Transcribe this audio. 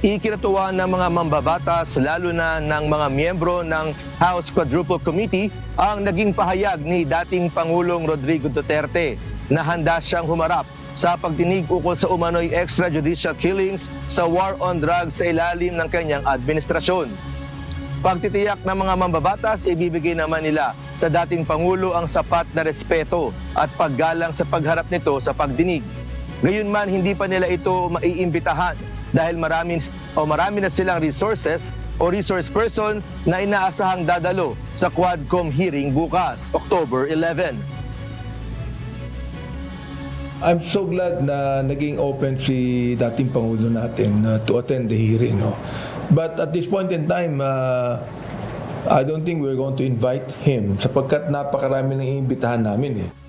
Ikinatuwa ng mga mambabatas, lalo na ng mga miyembro ng House Quadruple Committee, ang naging pahayag ni dating Pangulong Rodrigo Duterte na handa siyang humarap sa pagdinig ukol sa umano'y extrajudicial killings sa war on drugs sa ilalim ng kanyang administrasyon. Pagtitiyak ng mga mambabatas, ibibigay naman nila sa dating Pangulo ang sapat na respeto at paggalang sa pagharap nito sa pagdinig. Gayunman, hindi pa nila ito maiimbitahan dahil marami na silang resources o resource person na inaasahang dadalo sa Quadcom hearing bukas, October 11. I'm so glad na naging open si dating Pangulo natin to attend the hearing. No? But at this point in time, I don't think we're going to invite him sapagkat napakarami ng iimbitahan namin.